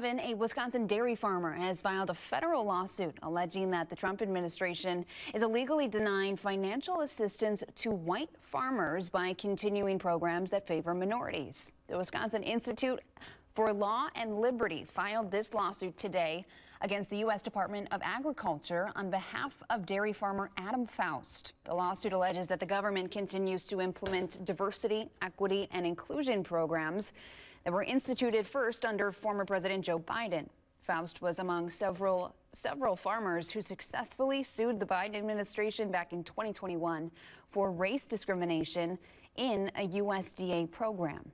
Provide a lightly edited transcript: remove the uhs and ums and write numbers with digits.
A Wisconsin dairy farmer has filed a federal lawsuit alleging that the Trump administration is illegally denying financial assistance to white farmers by continuing programs that favor minorities. The Wisconsin Institute for Law and Liberty filed this lawsuit today against the U.S. Department of Agriculture on behalf of dairy farmer Adam Faust. The lawsuit alleges that the government continues to implement diversity, equity, and inclusion programs that were instituted first under former President Joe Biden. Faust was among several farmers who successfully sued the Biden administration back in 2021 for race discrimination in a USDA program.